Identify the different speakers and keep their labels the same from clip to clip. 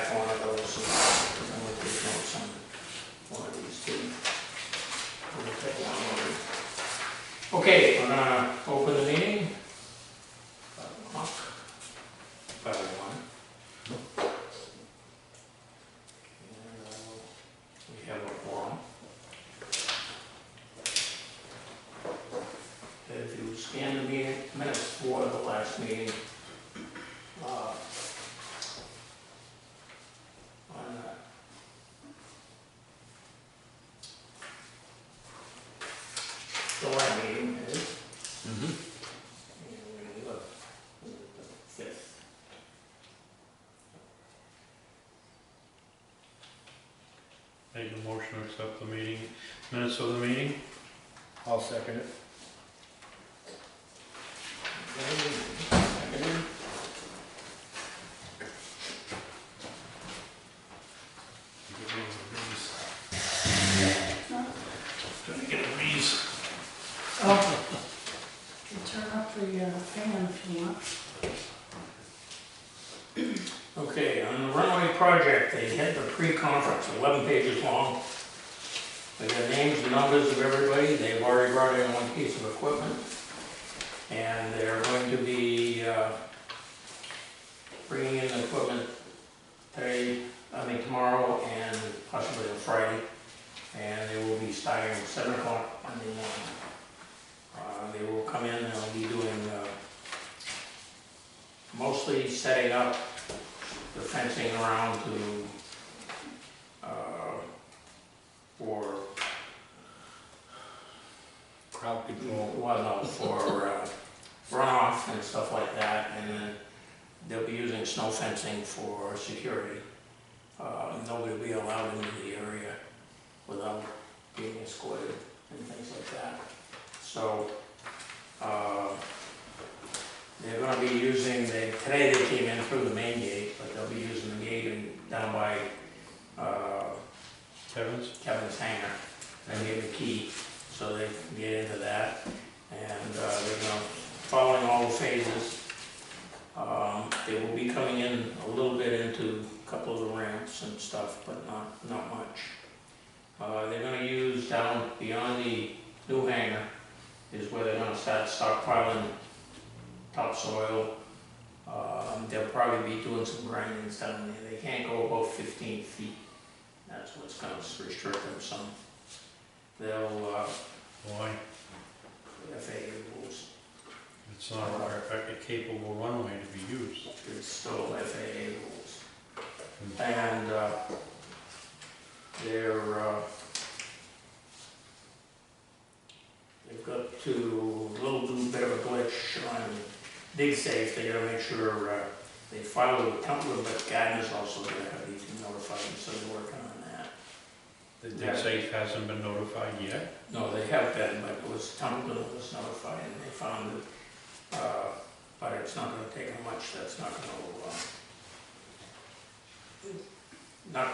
Speaker 1: back one of those, and then we'll take notes on one of these two. We'll take one more. Okay, we're gonna open the meeting. 5 o'clock. 5:01. We have a quorum. If you scan the meeting minutes for the last meeting, on July meeting is, and we look, the 5th.
Speaker 2: Make a motion to accept the meeting, minutes of the meeting.
Speaker 3: I'll second it.
Speaker 1: Seconded.
Speaker 2: Trying to get a breeze.
Speaker 4: Oh, you turn up the fan if you want.
Speaker 1: Okay, on the runway project, they had the pre-conference, 11 pages long. They got names and numbers of everybody. They've already brought in one piece of equipment. And they're going to be bringing in the equipment tomorrow and possibly on Friday. And they will be starting at 7 o'clock Monday morning. They will come in and they'll be doing mostly setting up the fencing around to for
Speaker 3: Crowd control.
Speaker 1: well, no, for runoff and stuff like that, and then they'll be using snow fencing for security. Nobody will be allowed into the area without being escorted and things like that. So they're going to be using, today they came in through the main gate, but they'll be using the gate down by Kevin's hangar. They gave a key so they can get into that. And they're going to, following all the phases, they will be coming in a little bit into a couple of the ramps and stuff, but not much. They're going to use down beyond the new hangar is where they're going to start stockpiling topsoil. They'll probably be doing some grindings down there. They can't go above 15 feet. That's what's going to restrict them some. They'll,
Speaker 2: Why?
Speaker 1: FAA rules.
Speaker 2: It's not a capable runway to be used.
Speaker 1: It's still FAA rules. And they've got to a little bit of a glitch on dig safe. They got to make sure they follow the template, but Gardner's also going to have to notify them, so they're working on that.
Speaker 2: The dig safe hasn't been notified yet?
Speaker 1: No, they have been, but it was template that was notified, and they found it. But it's not going to take them much. That's not going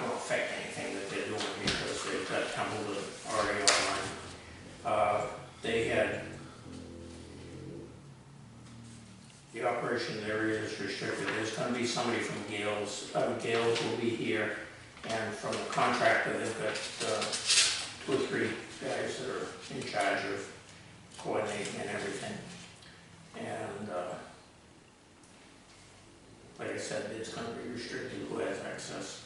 Speaker 1: to affect anything that they're doing because they've got template already online. They had the operations area is restricted. There's going to be somebody from Gales will be here, and from the contractor they've got 2 or 3 guys that are in charge of coordinating and everything. And like I said, it's going to be restricted who has access.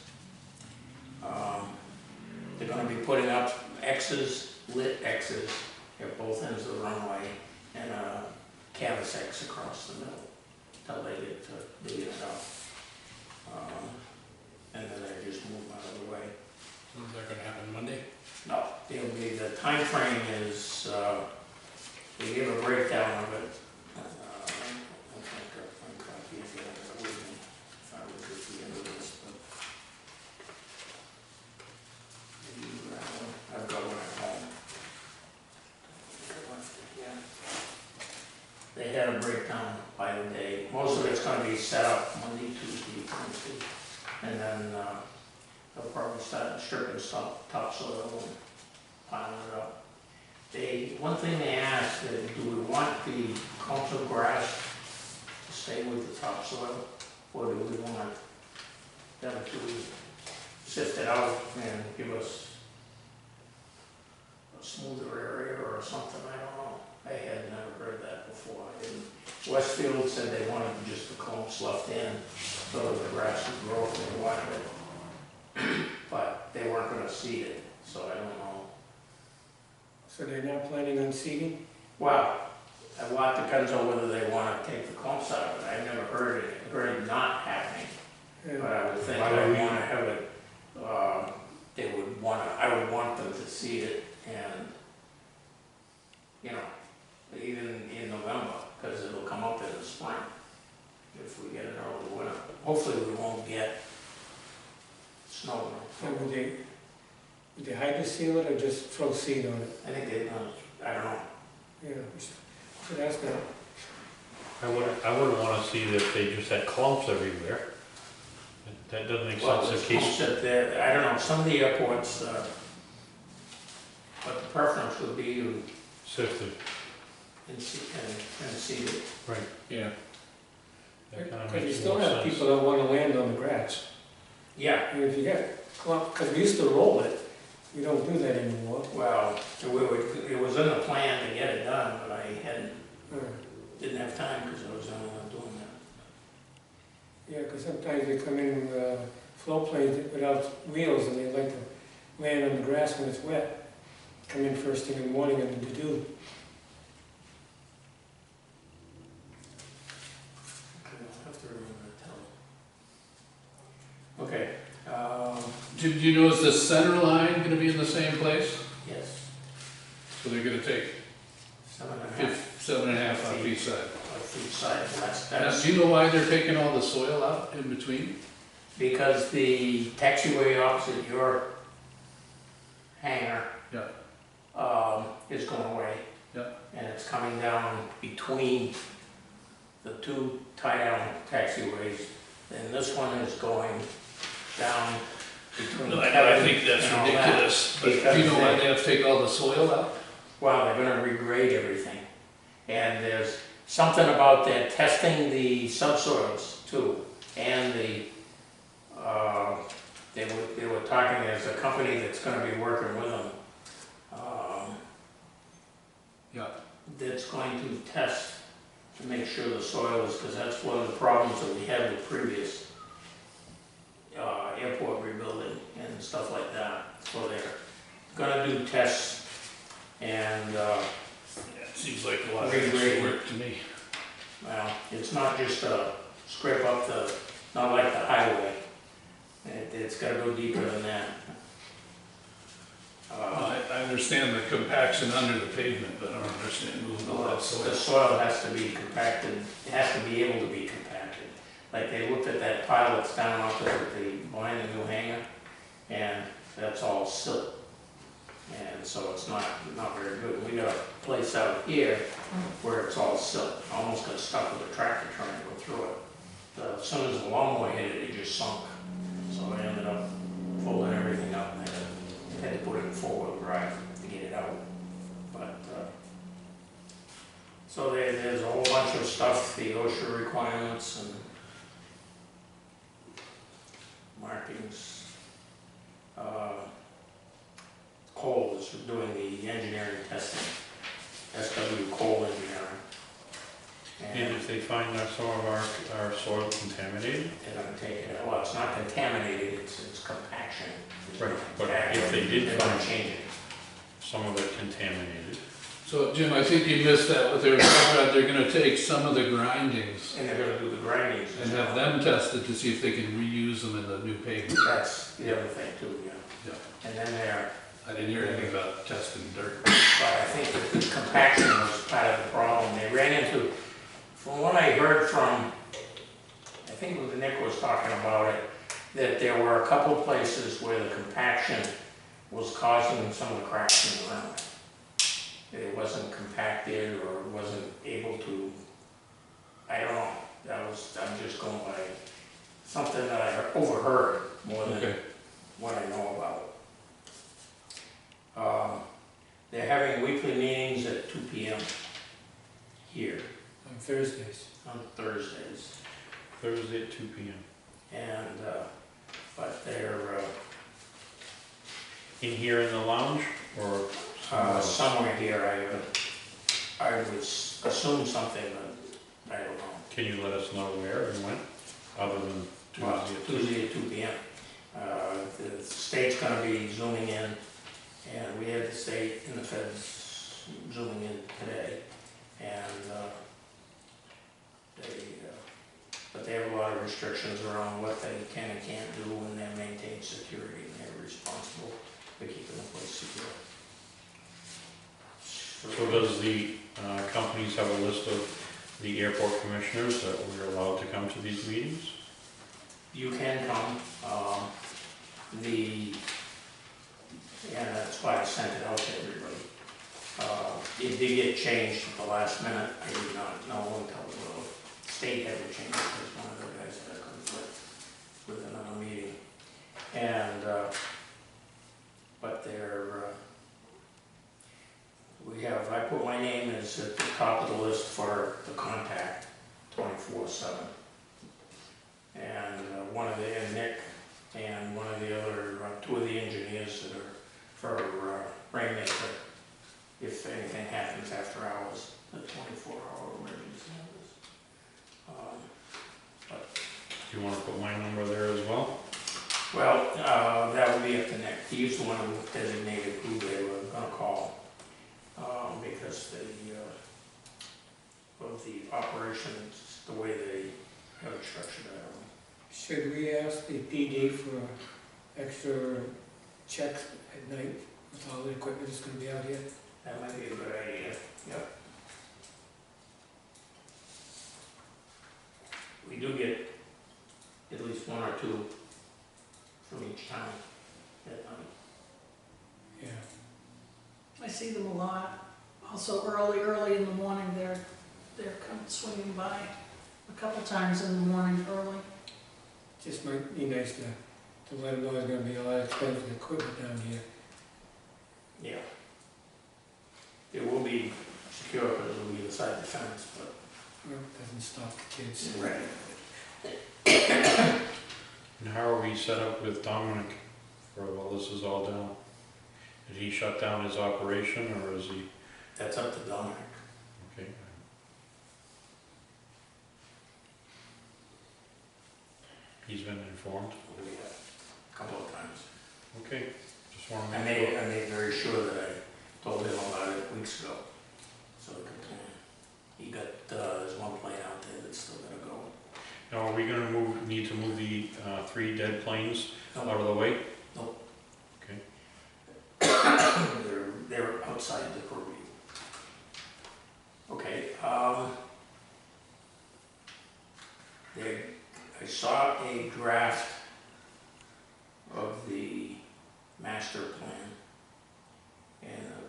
Speaker 1: They're going to be putting up X's, lit X's at both ends of the runway, and a canvas X across the middle until they get to digging it up. And then they just move out of the way.
Speaker 3: Is that going to happen Monday?
Speaker 1: No, the time frame is, they give a breakdown of it. I think I'm copy if you have it with me, if I was at the end of this, but maybe I've got one at home. Yeah. They had a breakdown by the day. Most of it's going to be set up Monday, Tuesday, Wednesday, and then they'll probably start stripping topsoil and piling it up. One thing they asked is, do we want the cultural grass to stay with the topsoil, or do we want them to sift it out and give us a smoother area or something, I don't know. I had never heard that before. Westfield said they wanted just the clumps left in so that the grass would grow if they wanted it. But they weren't gonna seed it, so I don't know.
Speaker 5: So they're not planning on seeding?
Speaker 1: Well, a lot depends on whether they wanna take the clumps out of it. I've never heard it not happening. But
Speaker 5: Yeah.
Speaker 1: I would think
Speaker 2: Why
Speaker 1: they
Speaker 2: don't we-
Speaker 1: wanna have it, I would want them to seed it and, you know, even in November, because it'll come up in the spring if we get an early winter. Hopefully we won't get snow.
Speaker 5: So would they hydro seal it or just throw seed on it?
Speaker 1: I think they, I don't know.
Speaker 5: Yeah, should ask them.
Speaker 2: I wouldn't wanna see that they just had clumps everywhere. That doesn't make
Speaker 1: Well,
Speaker 2: sense
Speaker 1: there's
Speaker 2: in
Speaker 1: clumps
Speaker 2: case,
Speaker 1: that there, I don't know, some of the airports, but the preference would be to
Speaker 2: sifted,
Speaker 1: and seed it.
Speaker 2: right,
Speaker 3: Yeah.
Speaker 2: that kinda
Speaker 5: Because you
Speaker 2: makes
Speaker 5: still
Speaker 2: more
Speaker 5: have
Speaker 2: sense.
Speaker 5: people that want to land on the grass.
Speaker 1: Yeah,
Speaker 5: I mean, if you got clump, because we used to roll it, we don't do that anymore.
Speaker 1: well, it was in the plan to get it done, but I
Speaker 5: Uh,
Speaker 1: didn't have time because I was only doing that.
Speaker 5: Yeah, because sometimes they come in float planes without wheels and they like to land on the grass when it's wet. Come in first thing in the morning and to do.
Speaker 1: Okay, I'll have to remember to tell them. Okay,
Speaker 6: Did you know, is the center line gonna be in the same place?
Speaker 1: yes,
Speaker 6: So they're gonna take
Speaker 1: 7.5
Speaker 6: 7.5 off each side.
Speaker 1: of each side,
Speaker 6: Now,
Speaker 1: that's
Speaker 6: do you know why they're taking all the soil out in between?
Speaker 1: because the taxiway opposite your hangar
Speaker 6: Yeah.
Speaker 1: is going away.
Speaker 6: Yeah.
Speaker 1: And it's coming down between the two tie-down taxiways, and this one is going down between.
Speaker 6: No, I
Speaker 1: Kevin
Speaker 6: think that's
Speaker 1: and all that.
Speaker 6: ridiculous, but do
Speaker 1: Because
Speaker 6: you know why
Speaker 1: they-
Speaker 6: they have to take all the soil out?
Speaker 1: Well, they're gonna regrade everything. And there's something about that testing the subsoils too, and they were talking, there's a company that's gonna be working with them.
Speaker 6: Yeah.
Speaker 1: That's going to test to make sure the soil is, because that's one of the problems that we had with previous airport rebuilding and stuff like that. So they're gonna do tests and,
Speaker 6: Yeah, it seems like a lot of
Speaker 1: Regrading.
Speaker 6: extra work to me.
Speaker 1: well, it's not just scrape up not like the highway. It's gotta go deeper than that.
Speaker 6: I understand the compaction under the pavement, but I don't understand moving all that
Speaker 1: The
Speaker 6: soil.
Speaker 1: soil has to be compacted, it has to be able to be compacted. Like they looked at that pile that's down opposite behind the new hangar, and that's all silt. And so it's not very good. We got a place out here where it's all silt, almost got stuck with a tractor trying to go through it. As soon as the lawnmower hit it, it just sunk. So I ended up folding everything up and had to put it in four-wheel drive to get it out. But, so there's a whole bunch of stuff, the OSHA requirements and markings. Cole is doing the engineering testing, SW Cole Engineering.
Speaker 2: and if they find that some of our soil contaminated,
Speaker 1: They're gonna take it, well, it's not contaminated, it's compaction.
Speaker 2: right, but if they did
Speaker 1: They're gonna
Speaker 2: find
Speaker 1: change it.
Speaker 2: some of it contaminated,
Speaker 6: So Jim, I think you missed that, what they were talking about, they're gonna take some of the grindings
Speaker 1: And they're gonna do the grindings.
Speaker 6: and have them tested to see if they can reuse them in the new pavement.
Speaker 1: That's the other thing too, yeah.
Speaker 6: Yeah.
Speaker 1: And then there,
Speaker 6: I didn't hear anything about testing dirt.
Speaker 1: but I think that the compaction was part of the problem. They ran into, from what I heard from, I think it was Nick was talking about it, that there were a couple places where the compaction was causing some of the cracks in the ground. It wasn't compacted or wasn't able to, I don't know, I'm just going by something that I overheard more than
Speaker 6: Okay.
Speaker 1: what I know about. They're having weekly meetings at 2 p.m. here
Speaker 5: On Thursdays.
Speaker 1: on Thursdays.
Speaker 2: Thursday at 2 p.m.
Speaker 1: And
Speaker 2: in here in the lounge, or somewhere else?
Speaker 1: Somewhere here, I would assume something, but I don't know.
Speaker 2: Can you let us know where and when, other than
Speaker 1: Well,
Speaker 2: Tuesday at 2?
Speaker 1: Tuesday at 2 p.m. The state's gonna be zooming in, and we had the state and the feds zooming in today, and but they have a lot of restrictions around what they can and can't do when they maintain security, and they're responsible for keeping the place secure.
Speaker 2: So does the companies have a list of the airport commissioners that we're allowed to come to these meetings?
Speaker 1: You can come, and that's why I sent it out to everybody. It did get changed at the last minute. I did not know until the state had to change it, because one of the guys had a conflict with another meeting. And, but I put my name as at the top of the list for the contact 24/7. And and Nick and one of the other, two of the engineers that are for Rainmaker, if anything happens after hours, the 24-hour emergency numbers.
Speaker 2: Do you want to put my number there as well?
Speaker 1: Well, that would be up to Nick. He's the one who designated who they were gonna call, because of the operations, the way they have it structured out.
Speaker 5: Should we ask the PD for extra checks at night with all the equipment that's gonna be out here?
Speaker 1: That might be a good idea, yep. We do get at least one or two from each town at night.
Speaker 5: Yeah.
Speaker 4: I see them a lot. Also early in the morning, they're swinging by a couple times in the morning early.
Speaker 5: Just might be nice to let them know there's gonna be a lot of expensive equipment down here.
Speaker 1: Yeah. It will be secure because it will be inside the fence, but.
Speaker 5: Well, it doesn't stop the kids.
Speaker 1: Right.
Speaker 2: And how are we set up with Dominic for while this is all done? Did he shut down his operation, or is he?
Speaker 1: That's up to Dominic.
Speaker 2: Okay. He's been informed?
Speaker 1: We have a couple of times.
Speaker 2: Okay, just want to
Speaker 1: I
Speaker 2: make sure.
Speaker 1: made very sure that I told him about it weeks ago. So he got, there's one plane out there that's still gonna go.
Speaker 2: Now, are we gonna need to move the 3 dead planes
Speaker 1: No.
Speaker 2: out of the way?
Speaker 1: Nope.
Speaker 2: Okay.
Speaker 1: They're outside the purview. Okay, I saw a draft of the master plan and a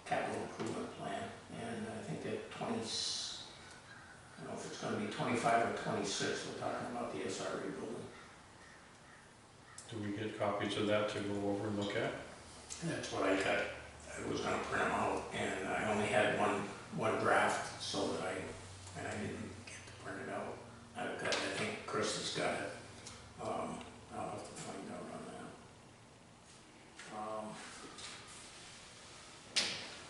Speaker 1: capital improvement plan, and I think that I don't know if it's gonna be 25 or 26, we're talking about the SRE building.
Speaker 2: Do we get copies of that to go over and look at?
Speaker 1: And that's what I got. I was gonna print them out, and I only had one draft, so that I didn't get to print it out. I think Chris has got it. I'll have to find out on that.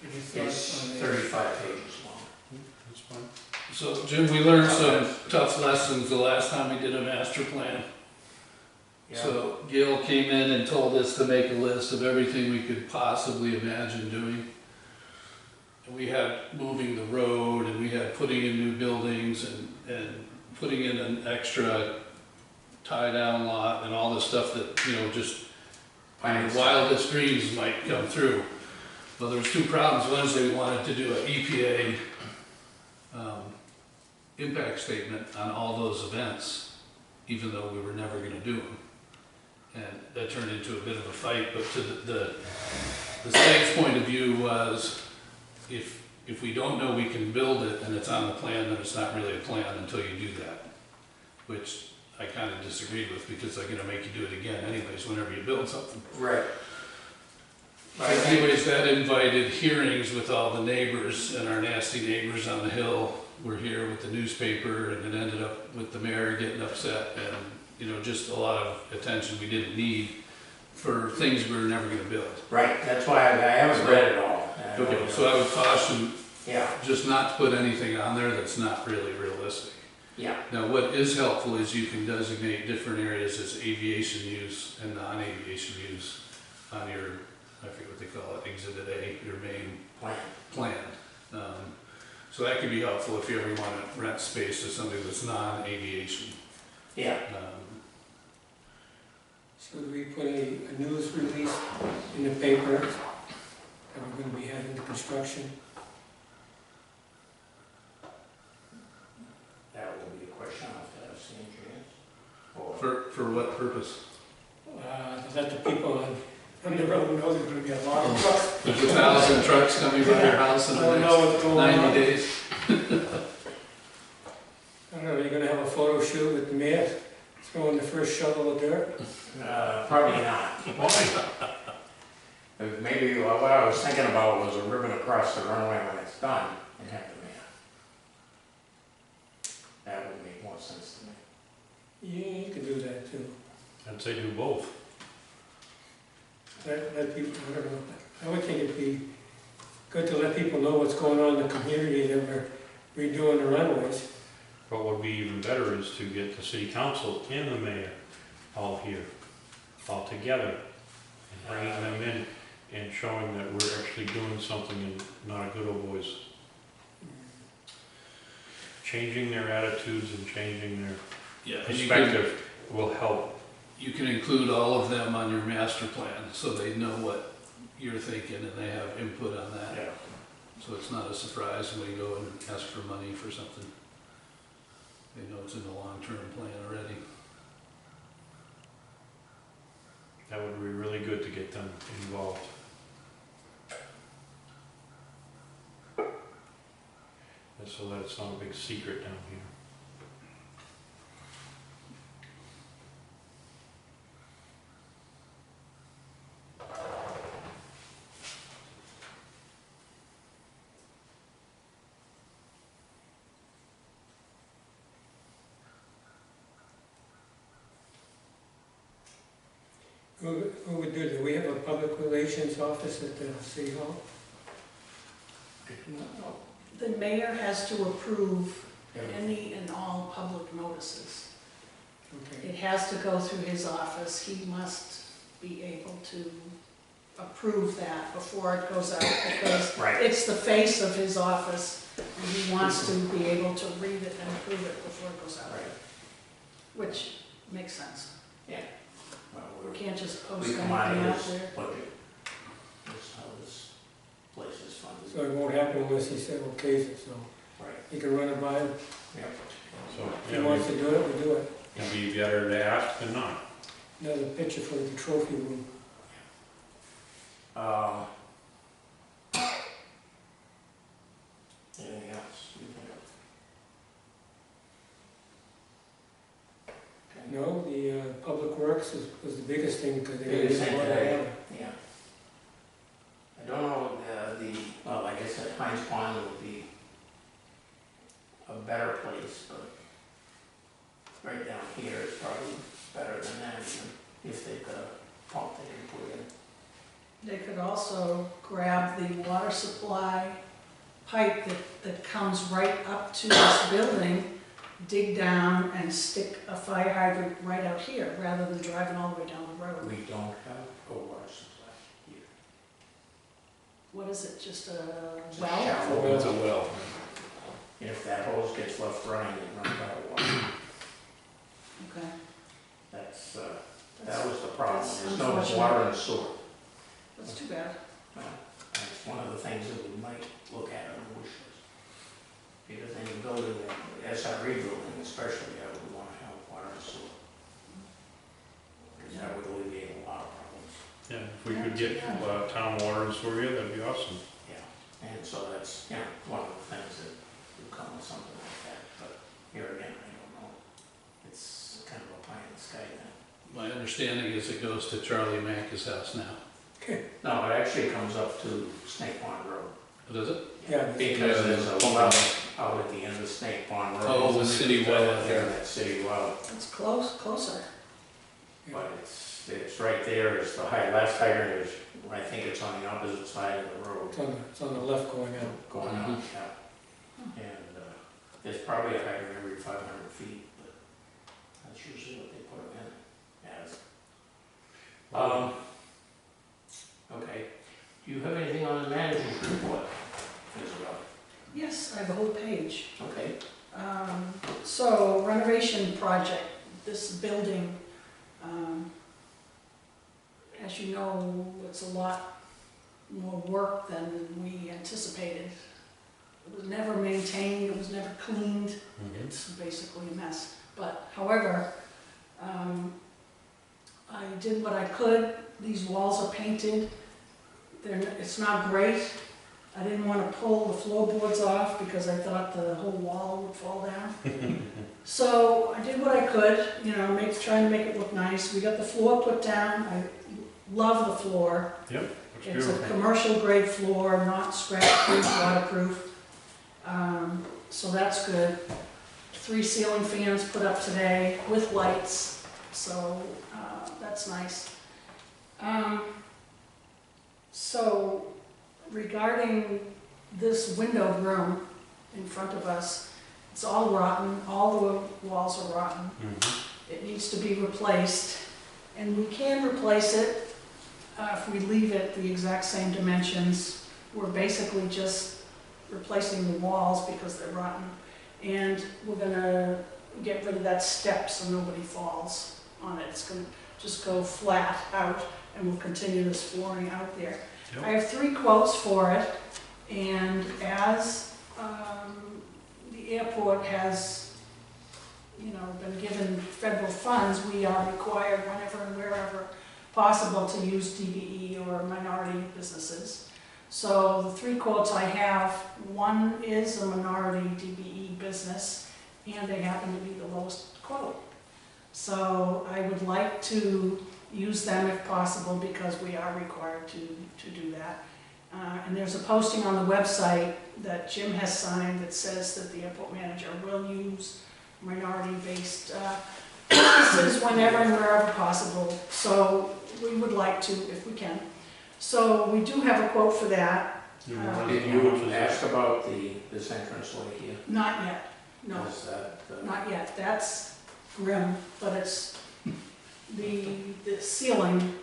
Speaker 5: Any thoughts
Speaker 1: It's
Speaker 5: on the-
Speaker 1: 35 pages long.
Speaker 2: That's fine.
Speaker 6: So Jim, we learned some tough lessons the last time we did a master plan.
Speaker 1: Yeah.
Speaker 6: So Gil came in and told us to make a list of everything we could possibly imagine doing. And we had moving the road, and we had putting in new buildings, and putting in an extra tie-down lot, and all the stuff that, just our wildest dreams might come through. Well, there was 2 problems. One is they wanted to do an EPA impact statement on all those events, even though we were never gonna do them. And that turned into a bit of a fight, but to the state's point of view was, if we don't know we can build it and it's on the plan, then it's not really a plan until you do that. Which I kind of disagreed with, because they're gonna make you do it again anyways whenever you build something.
Speaker 1: Right.
Speaker 6: So anyways, that invited hearings with all the neighbors, and our nasty neighbors on the hill were here with the newspaper, and it ended up with the mayor getting upset, and just a lot of attention we didn't need. for things we're never gonna build.
Speaker 1: Right, that's why I haven't read it all.
Speaker 6: Okay, so I would caution
Speaker 1: Yeah,
Speaker 6: just not to put anything on there that's not really realistic.
Speaker 1: yeah,
Speaker 6: Now, what is helpful is you can designate different areas as aviation use and non-aviation use on your, I forget what they call it, Exhibit A, your main plan. So that could be helpful if you ever want to rent space to something that's non-aviation.
Speaker 1: yeah.
Speaker 5: Should we put a news release in the paper that we're gonna be having the construction?
Speaker 1: That will be a question I'll have to ask the engineers. Or-
Speaker 6: For what purpose?
Speaker 5: To let the people on the road know there's gonna be a lot of trucks.
Speaker 6: There's 1,000 trucks coming by your house in
Speaker 5: I
Speaker 6: the
Speaker 5: don't know
Speaker 6: next
Speaker 5: what's going on.
Speaker 6: 90 days.
Speaker 5: I don't know, you're gonna have a photo shoot with the mayor throwing the first shovel of dirt?
Speaker 1: Probably not. Maybe what I was thinking about was a ribbon across the runway when it's done and have the mayor. That would make more sense to me.
Speaker 5: Yeah, you could do that too.
Speaker 2: I'd say do both.
Speaker 5: Let people, I don't know, I would think it'd be good to let people know what's going on in the community that we're redoing the runways.
Speaker 2: What would be even better is to get the city council and the mayor all here, all together, and bringing them in and showing that we're actually doing something and not a good old boys. Changing their attitudes and changing their
Speaker 6: Yeah,
Speaker 2: perspective will help.
Speaker 6: you can include all of them on your master plan, so they know what you're thinking and they have input on that.
Speaker 1: Yeah.
Speaker 6: So it's not a surprise when we go and ask for money for something. They know it's in the long-term plan already.
Speaker 2: That would be really good to get them involved. Just so that it's not a big secret down here.
Speaker 5: Who would do that? We have a public relations office at the city hall?
Speaker 4: The mayor has to approve
Speaker 1: Yeah.
Speaker 4: any and all public notices.
Speaker 5: Okay.
Speaker 4: It has to go through his office. He must be able to approve that before it goes out, because
Speaker 1: Right,
Speaker 4: it's the face of his office, and he wants to be able to read it and approve it before it goes out,
Speaker 1: right.
Speaker 4: which makes sense.
Speaker 1: Well,
Speaker 4: We can't just post
Speaker 1: we
Speaker 4: anything
Speaker 1: come out of
Speaker 4: out
Speaker 1: his
Speaker 4: there.
Speaker 1: budget. That's how this place is funded.
Speaker 5: So it won't happen unless he said okay, so
Speaker 1: Right,
Speaker 5: you can run it by him.
Speaker 2: So,
Speaker 5: If he
Speaker 2: yeah,
Speaker 5: wants to do it, we do it.
Speaker 2: it'd be better to ask than not.
Speaker 5: Another picture for the trophy room.
Speaker 1: anything else you think of?
Speaker 5: No, the public works was the biggest thing because they didn't
Speaker 1: Biggest
Speaker 5: get
Speaker 1: thing
Speaker 5: a lot of
Speaker 1: today.
Speaker 5: water.
Speaker 1: Yeah. I don't know, well, like I said, Heinz Pond would be a better place, but right down here is probably better than that, even if they've got a pump they can put in.
Speaker 4: They could also grab the water supply pipe that comes right up to this building, dig down and stick a fire hydrant right out here, rather than driving all the way down the road.
Speaker 1: We don't have a water supply here.
Speaker 4: What is it, just a
Speaker 1: It's a
Speaker 4: well?
Speaker 1: shallow
Speaker 3: It's a well.
Speaker 1: If that hose gets left running, it runs out of water.
Speaker 4: Okay.
Speaker 1: That's, that was the problem,
Speaker 4: That's
Speaker 1: there's no
Speaker 4: unfortunate.
Speaker 1: water and sewer.
Speaker 4: That's too bad.
Speaker 1: That's one of the things that we might look at on the wish list. Because any building, SRE building especially, I would want to have water and sewer. Because that would alleviate a lot of problems.
Speaker 2: Yeah, if we could get town water and sewer here, that'd be awesome.
Speaker 1: Yeah, and so that's, one of the things that would come with something like that, but here again, I don't know. It's kind of a pie in the sky thing.
Speaker 6: My understanding is it goes to Charlie Mack's house now.
Speaker 1: No, it actually comes up to Snake Pond Road.
Speaker 6: What is it?
Speaker 5: Yeah,
Speaker 1: Because there's a well out at the end of Snake Pond Road.
Speaker 6: Oh, the city well out
Speaker 1: There,
Speaker 6: there.
Speaker 1: that city well,
Speaker 4: It's closer.
Speaker 1: but it's it's right there, it's the last hydrant is, I think it's on the opposite side of the road,
Speaker 5: It's on the left going out.
Speaker 1: going out, yeah. And there's probably a hydrant every 500 feet, but that's usually what they put them in as. Okay, do you have anything on the manager's report, Isabel?
Speaker 4: Yes, I have a whole page.
Speaker 1: Okay.
Speaker 4: So renovation project, this building, as you know, it's a lot more work than we anticipated. It was never maintained, it was never cleaned, it's basically a mess. But however, I did what I could. These walls are painted. It's not great. I didn't want to pull the floorboards off because I thought the whole wall would fall down. So I did what I could, you know, trying to make it look nice. We got the floor put down. I love the floor.
Speaker 2: Yep, looks
Speaker 4: It's a
Speaker 2: beautiful.
Speaker 4: commercial grade floor, not scratch-proof, waterproof. So that's good. 3 ceiling fans put up today with lights, so that's nice. So regarding this window room in front of us, it's all rotten, all the walls are rotten. It needs to be replaced, and we can replace it if we leave it the exact same dimensions. We're basically just replacing the walls because they're rotten, and we're gonna get rid of that step so nobody falls on it. It's gonna just go flat out, and we'll continue this flooring out there.
Speaker 2: Yep.
Speaker 4: I have 3 quotes for it, and as the airport has, you know, been given federal funds, we are required whenever and wherever possible to use DBE or minority businesses. So the 3 quotes I have, one is a minority DBE business, and they happen to be the lowest quote. So I would like to use them if possible because we are required to do that. And there's a posting on the website that Jim has signed that says that the airport manager will use minority-based businesses whenever and wherever possible. So we would like to, if we can. So we do have a quote for that.
Speaker 1: Did you ask about this entrance way here?
Speaker 4: Not yet, no,
Speaker 1: Is that,
Speaker 4: not yet. That's grim, but it's the ceiling,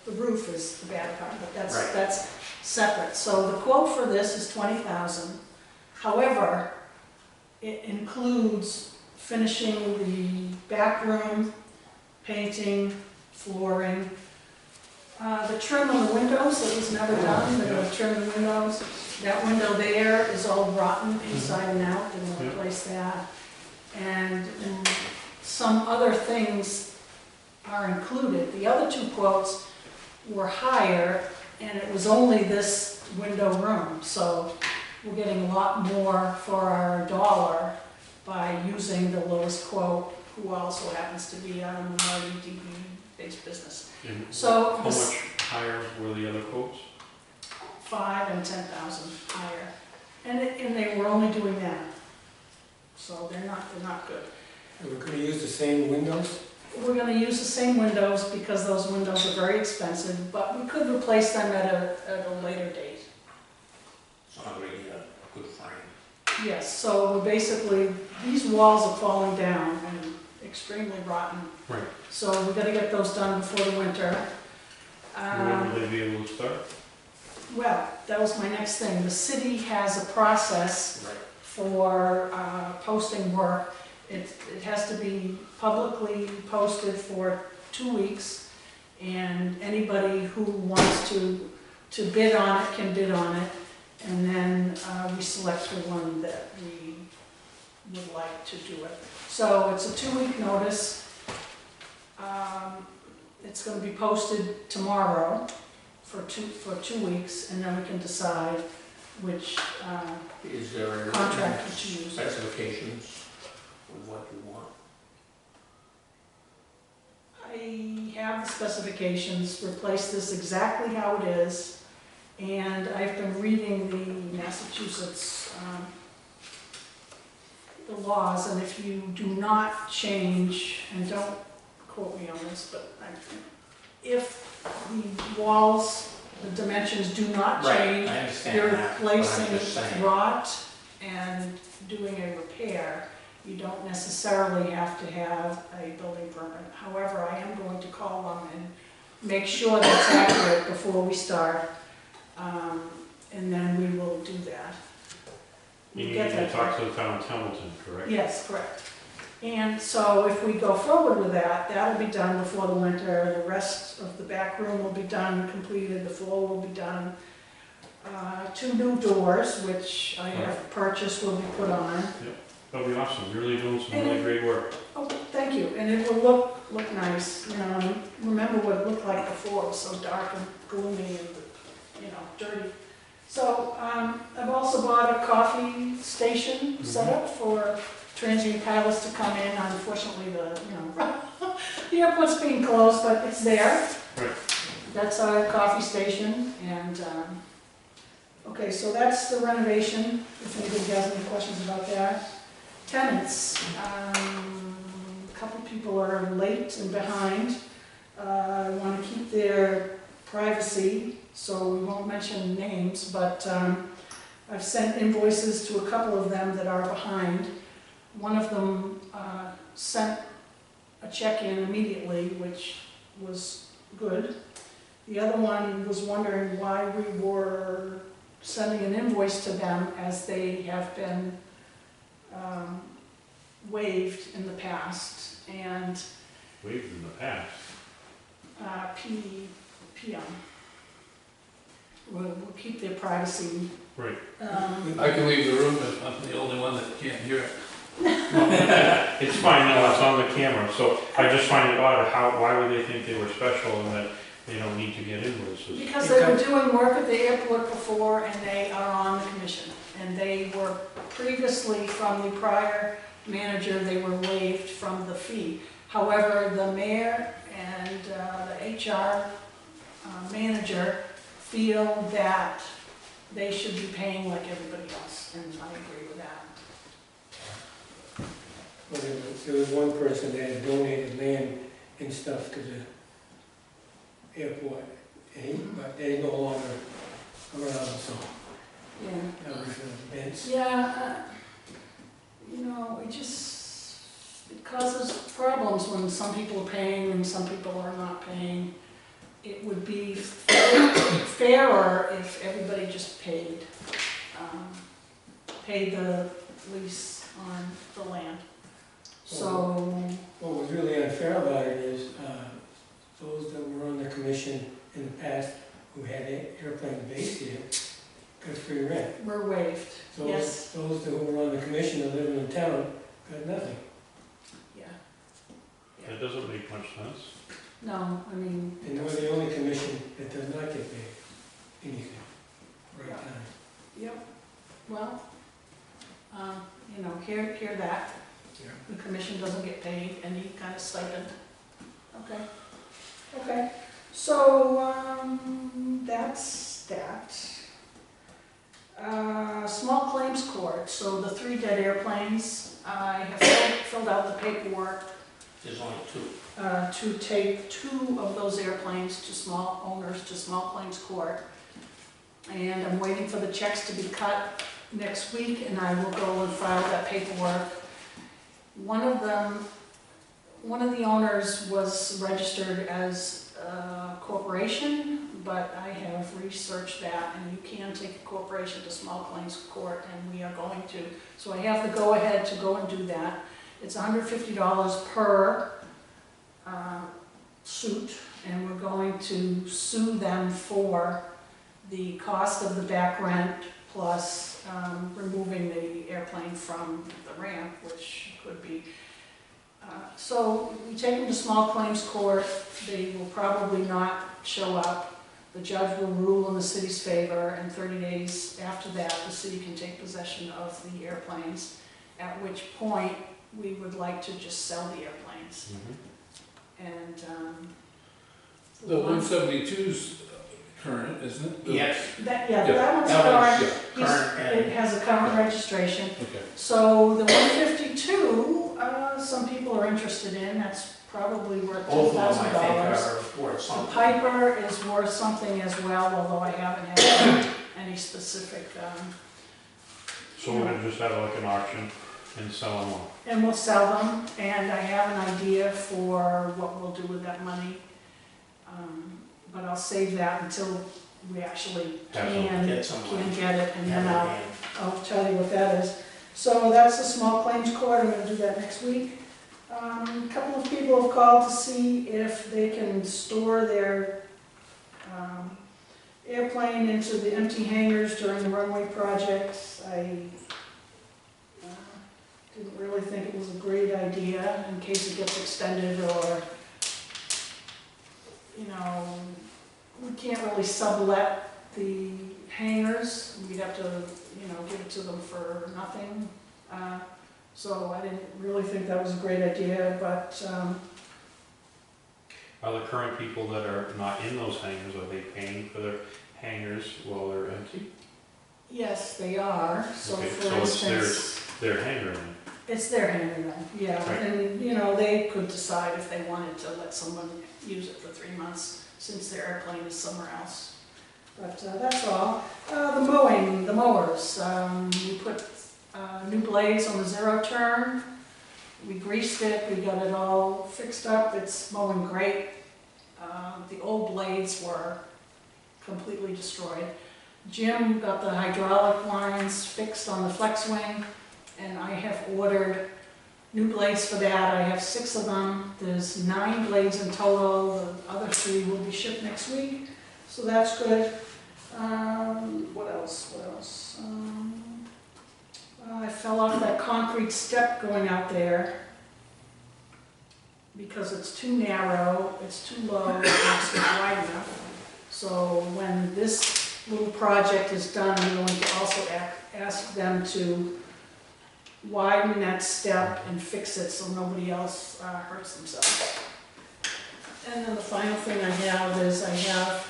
Speaker 4: the roof is the bad part, but
Speaker 1: Right.
Speaker 4: that's separate. So the quote for this is $20,000. However, it includes finishing the back room, painting, flooring, the trim on the windows that was never done. They're gonna trim the windows. That window there is all rotten inside and out. They're gonna replace that. And some other things are included. The other 2 quotes were higher, and it was only this window room. So we're getting a lot more for our dollar by using the lowest quote, who also happens to be a minority DB-based business.
Speaker 2: And
Speaker 4: So
Speaker 2: how
Speaker 4: this
Speaker 2: much higher were the other quotes?
Speaker 4: 5 and 10,000 higher, and they were only doing that. So they're not good.
Speaker 5: And we're gonna use the same windows?
Speaker 4: We're going to use the same windows because those windows are very expensive, but we could replace them at a later date.
Speaker 1: it's not really a good frame.
Speaker 4: Yes, so basically, these walls are falling down and extremely rotten.
Speaker 2: Right.
Speaker 4: So we got to get those done before the winter.
Speaker 2: When will they be able to start?
Speaker 4: Well, that was my next thing. The city has a process
Speaker 1: Right.
Speaker 4: for posting work. It has to be publicly posted for 2 weeks, and anybody who wants to bid on it can bid on it, and then we select the one that we would like to do it. So it's a 2-week notice. It's going to be posted tomorrow for 2 weeks, and then we can decide which
Speaker 1: Is there
Speaker 4: contractor to use.
Speaker 1: specifications of what you want?
Speaker 4: I have the specifications, replace this exactly how it is, and I've been reading the Massachusetts, the laws, and if you do not change, and don't quote me on this, but if the walls, the dimensions do not
Speaker 1: Right,
Speaker 4: change,
Speaker 1: I understand
Speaker 4: you're
Speaker 1: that, but I'm just
Speaker 4: replacing
Speaker 1: saying.
Speaker 4: rot and doing a repair, you don't necessarily have to have a building permit. However, I am going to call them and make sure that's accurate before we start, and then we will do that.
Speaker 2: You
Speaker 4: We'll
Speaker 2: need
Speaker 4: get
Speaker 2: to
Speaker 4: that.
Speaker 2: talk to the town of Templeton, correct?
Speaker 4: Yes, correct. And so if we go forward with that, that'll be done before the winter. The rest of the back room will be done, completed, the floor will be done. 2 new doors, which I have purchased, will be put on.
Speaker 2: That'll be awesome, you're really doing some really great work.
Speaker 4: Oh, thank you, and it will look nice, you know, and remember what it looked like before, it was so dark and gloomy and, you know, dirty. So, I've also bought a coffee station set up for transient pilots to come in. Unfortunately, the airport's being closed, but it's there.
Speaker 2: Right.
Speaker 4: That's our coffee station, and, okay, so that's the renovation, if anybody has any questions about that. Tenants, a couple people are late and behind. Want to keep their privacy, so we won't mention names, but I've sent invoices to a couple of them that are behind. One of them sent a check in immediately, which was good. The other one was wondering why we were sending an invoice to them, as they have been waived in the past, and
Speaker 2: Waived in the past.
Speaker 4: PM. We'll keep their privacy.
Speaker 2: Right.
Speaker 6: I can leave the room if I'm the only one that can't hear it.
Speaker 2: It's fine, no, it's on the camera, so I just find it odd, why would they think they were special and that they don't need to get invoices?
Speaker 4: Because they were doing work at the airport before, and they are on the commission. And they were previously, from the prior manager, they were waived from the fee. However, the mayor and the HR manager feel that they should be paying like everybody else, and I agree with that.
Speaker 5: Well, there was one person that had donated land and stuff to the airport, but they no longer around, so
Speaker 4: Yeah.
Speaker 5: that was events.
Speaker 4: Yeah, you know, it causes problems when some people are paying and some people are not paying. It would be fairer if everybody just paid the lease on the land. So,
Speaker 5: What was really unfair about it is, those that were on the commission in the past who had airplane base here got free rent.
Speaker 4: we're waived, yes,
Speaker 5: Those who were on the commission and living in town got nothing.
Speaker 4: yeah.
Speaker 2: That doesn't make much sense.
Speaker 4: No, I mean,
Speaker 5: And we're the only commission that does not get paid anything right now.
Speaker 4: yep, well, you know, hear that.
Speaker 5: Yeah.
Speaker 4: The commission doesn't get paid any kind of stipend. Okay, okay, so, that's that. Small claims court, so the 3 dead airplanes, I have filled out the paperwork
Speaker 1: There's only 2.
Speaker 4: to take 2 of those airplanes to small owners, to small claims court. And I'm waiting for the checks to be cut next week, and I will go and file that paperwork. One of the owners was registered as a corporation, but I have researched that, and you can take a corporation to small claims court, and we are going to. So I have the go-ahead to go and do that. It's $150 per suit, and we're going to sue them for the cost of the back rent plus removing the airplane from the ramp, which could be. So we take them to small claims court. They will probably not show up. The judge will rule in the city's favor, and 30 days after that, the city can take possession of the airplanes, at which point we would like to just sell the airplanes. And
Speaker 6: The 172's current, isn't it?
Speaker 1: Yes,
Speaker 4: that one's
Speaker 1: that
Speaker 4: current.
Speaker 1: one's current
Speaker 4: It
Speaker 1: and
Speaker 4: has a current registration.
Speaker 6: Okay.
Speaker 4: So the 152, some people are interested in. That's probably worth
Speaker 1: both of them I think
Speaker 4: $2,000.
Speaker 1: are worth
Speaker 4: The
Speaker 1: something.
Speaker 4: Piper is worth something as well, although I haven't had any specific,
Speaker 2: So we're gonna just have like an auction and sell them all.
Speaker 4: and we'll sell them, and I have an idea for what we'll do with that money. But I'll save that until we actually
Speaker 2: Have
Speaker 4: can
Speaker 1: Get someone.
Speaker 4: get it, and then
Speaker 1: Have it in.
Speaker 4: I'll tell you what that is. So that's the small claims court, I'm gonna do that next week. A couple of people have called to see if they can store their airplane into the empty hangars during the runway projects. I didn't really think it was a great idea in case it gets extended, or, you know, we can't really sublet the hangars. We'd have to, you know, give it to them for nothing. So I didn't really think that was a great idea, but,
Speaker 2: Are the current people that are not in those hangars, are they paying for their hangars while they're empty?
Speaker 4: yes, they are. So
Speaker 2: Okay,
Speaker 4: for
Speaker 2: so it's
Speaker 4: instance,
Speaker 2: Their hangar then?
Speaker 4: it's their hangar then, yeah.
Speaker 2: Right.
Speaker 4: And, you know, they could decide if they wanted to let someone use it for 3 months, since their airplane is somewhere else. But that's all. The mowers, we put new blades on the zero turn. We greased it, we got it all fixed up, it's mowing great. The old blades were completely destroyed. Jim got the hydraulic lines fixed on the flex wing, and I have ordered new blades for that. I have 6 of them. There's 9 blades in total. The other 3 will be shipped next week, so that's good. What else? I fell off that concrete step going out there because it's too narrow, it's too low, it's not wide enough. So when this little project is done, I'm going to also ask them to widen that step and fix it so nobody else hurts themselves. And then the final thing I have is I have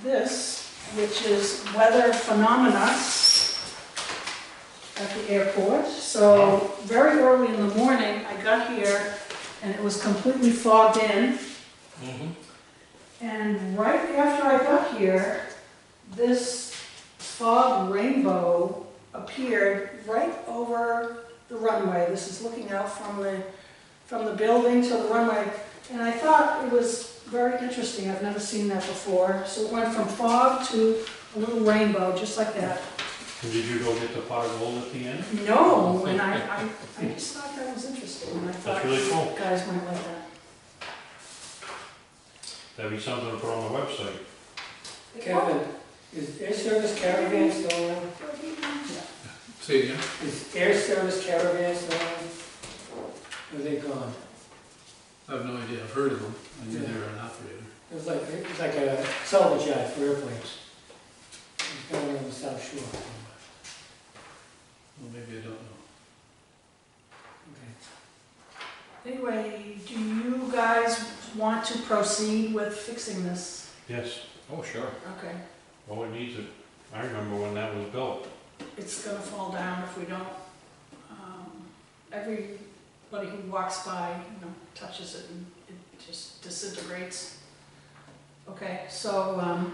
Speaker 4: this, which is weather phenomena at the airport. So very early in the morning, I got here and it was completely fogged in. And right after I got here, this fog rainbow appeared right over the runway. This is looking out from the building to the runway. And I thought it was very interesting. I've never seen that before. So it went from fog to a little rainbow, just like that.
Speaker 2: And did you go get the pot of gold at the end?
Speaker 4: No, and I just thought that was interesting. And I thought
Speaker 2: That's really cool.
Speaker 4: you guys might like that.
Speaker 2: That'd be something to put on the website.
Speaker 5: Kevin, is air service caravan still around?
Speaker 6: Say again?
Speaker 5: Is air service caravan still around? Or are they gone?
Speaker 6: I have no idea, I've heard of them, I knew they were an operator.
Speaker 5: It was like a salvage yard for airplanes. It's down on the South Shore.
Speaker 6: Well, maybe I don't know.
Speaker 5: Okay.
Speaker 4: Anyway, do you guys want to proceed with fixing this?
Speaker 2: Yes.
Speaker 3: Oh, sure.
Speaker 4: Okay.
Speaker 2: Well, it needs it. I remember when that was built.
Speaker 4: It's gonna fall down if we don't. Everybody who walks by, you know, touches it and it just disintegrates. Okay, so,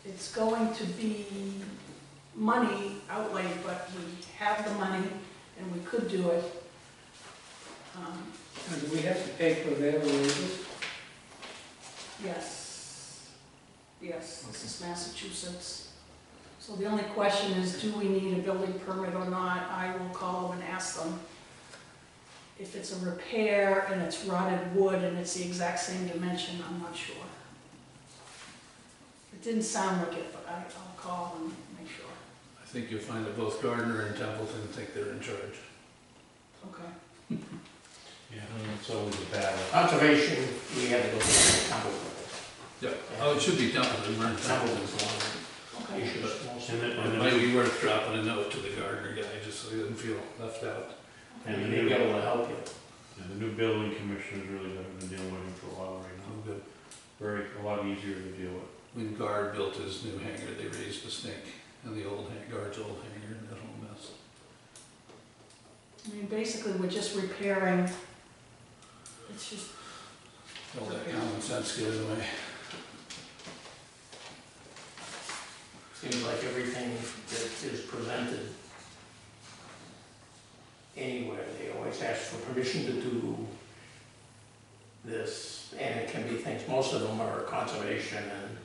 Speaker 4: it's going to be money outlay, but we have the money and we could do it.
Speaker 5: And do we have to pay for their wages?
Speaker 4: Yes, this is Massachusetts. So the only question is, do we need a building permit or not? I will call them and ask them. If it's a repair and it's rotted wood and it's the exact same dimension, I'm not sure. It didn't sound like it, but I'll call and make sure.
Speaker 6: I think you'll find that both Gardner and Templeton think they're in charge.
Speaker 4: Okay.
Speaker 2: Yeah, it's always a battle.
Speaker 1: Conservation, we had to go to the temple.
Speaker 6: Yeah. Oh, it should be Templeton, we're in
Speaker 1: Templeton's
Speaker 6: Templeton.
Speaker 1: one of the
Speaker 4: Okay.
Speaker 1: issues.
Speaker 2: And
Speaker 6: It
Speaker 2: the
Speaker 6: might
Speaker 2: new,
Speaker 6: be worth dropping a note to the Gardner guy, just so he doesn't feel left out.
Speaker 1: And he may be able to help you.
Speaker 2: and the new building commissioner's really been dealing with him for a while right now.
Speaker 6: Oh, good.
Speaker 2: A lot easier to deal with.
Speaker 6: When Guard built his new hangar, they raised the stink in the old Guard's old hangar and that whole mess.
Speaker 4: I mean, basically, we're just repairing, it's just
Speaker 6: All that sense to get it away.
Speaker 1: Seems like everything that is presented anywhere, they always ask for permission to do this, and it can be things, most of them are conservation and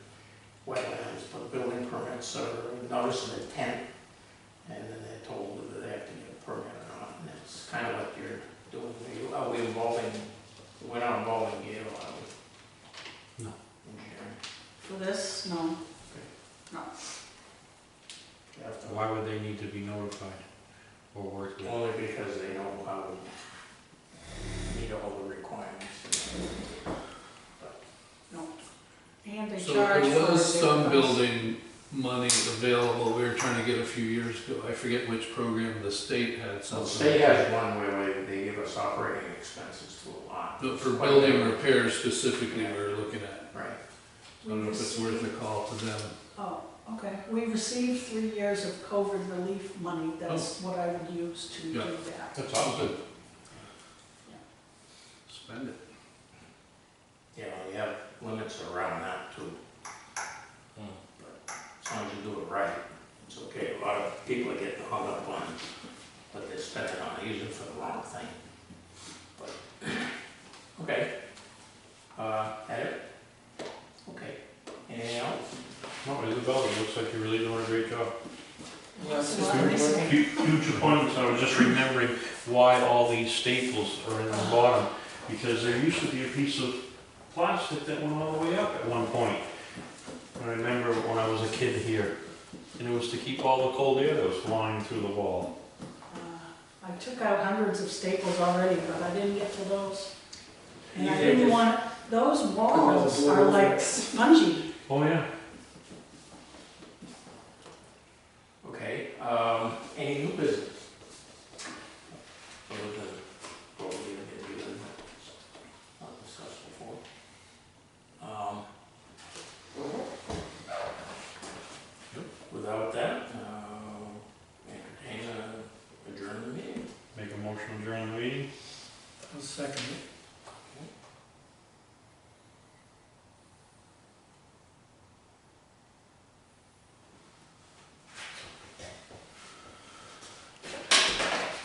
Speaker 1: wetlands, but building permits or notice of intent, and then they're told whether they have to get a permit or not, and that's kind of what you're doing. Are we involving, we're not involving you, are we?
Speaker 2: No.
Speaker 1: Engineering.
Speaker 4: For this, no. No.
Speaker 1: You have to-
Speaker 2: Why would they need to be notified or worked with?
Speaker 1: Only because they know how to meet all the requirements.
Speaker 4: And they
Speaker 6: So
Speaker 4: charge for.
Speaker 6: there was
Speaker 4: their
Speaker 6: some
Speaker 4: costs.
Speaker 6: building money available, we were trying to get a few years ago, I forget which program, the state had
Speaker 1: So the
Speaker 6: something.
Speaker 1: state has one where they give us operating expenses to a lot.
Speaker 6: But for building repairs specifically, we were looking at,
Speaker 1: Right.
Speaker 6: I don't know if it's worth a call to them.
Speaker 4: Oh, okay. We received 3 years of COVID relief money. That's what I would use to do
Speaker 6: Yeah.
Speaker 4: that.
Speaker 2: That's awesome.
Speaker 6: Spend it.
Speaker 1: Yeah, you have limits around that too. But as long as you do it right, it's okay. A lot of people are getting hung up on what they're spending on, they use it for the wrong thing. But, okay. That it? Okay. Anything else?
Speaker 2: No, Isabel, it looks like you're really doing a great job.
Speaker 5: Yes,
Speaker 4: Well, they-
Speaker 2: Huge funds, I was just remembering why all these staples are in the bottom, because there used to be a piece of plastic that went all the way up at one point. I remember when I was a kid here, and it was to keep all the cold air that was flying through the wall.
Speaker 4: I took out hundreds of staples already, but I didn't get to those. And I
Speaker 5: You
Speaker 4: didn't
Speaker 5: just-
Speaker 4: want, those walls
Speaker 5: Another
Speaker 4: are
Speaker 5: door
Speaker 4: like
Speaker 5: over it.
Speaker 4: spongy.
Speaker 2: Oh, yeah.
Speaker 1: Okay, any new business? Other than what we did not discussed before. Without that, entertain adjourn the meeting.
Speaker 2: Make a motion to adjourn the meeting.
Speaker 5: I'll second it.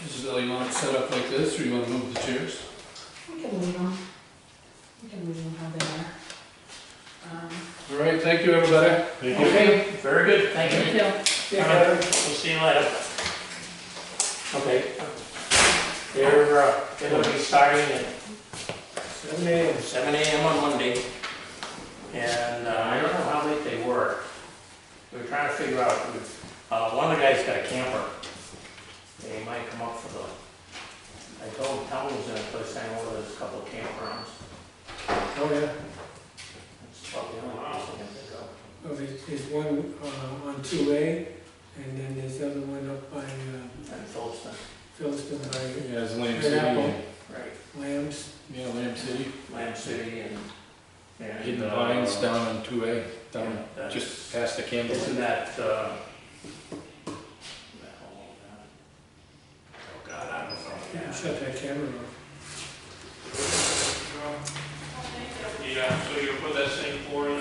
Speaker 6: Isabel, you want it set up like this, or you wanna move the chairs?
Speaker 4: We can leave them. We can leave them how they are.
Speaker 6: All right, thank you, everybody.
Speaker 2: Thank you.
Speaker 1: Okay, very good, thank you.
Speaker 4: you.
Speaker 1: All right, we'll see you later. Okay. They're gonna be starting at 7 a.m. on Monday. And I don't know how late they work. We were trying to figure out, one of the guys got a camper. They might come up for the, I told Tom was in a place saying, oh, there's a couple of campgrounds.
Speaker 5: Oh, yeah.
Speaker 1: That's about the only place I can think of.
Speaker 5: Oh, there's one on 2A, and then there's the other one up by
Speaker 1: And Phillipston,
Speaker 5: Phillipston by
Speaker 3: Yeah, it's Lamb
Speaker 5: Red
Speaker 3: City.
Speaker 5: Apple.
Speaker 1: right,
Speaker 5: Lambs.
Speaker 3: Yeah, Lamb City.
Speaker 1: Lamb City and.
Speaker 3: Hidden Vines down on 2A, down
Speaker 1: Yeah,
Speaker 3: just past the Campbell.
Speaker 1: Isn't that, oh God, I don't know.
Speaker 5: You can shut that camera off.
Speaker 2: Yeah, so you put that same floor in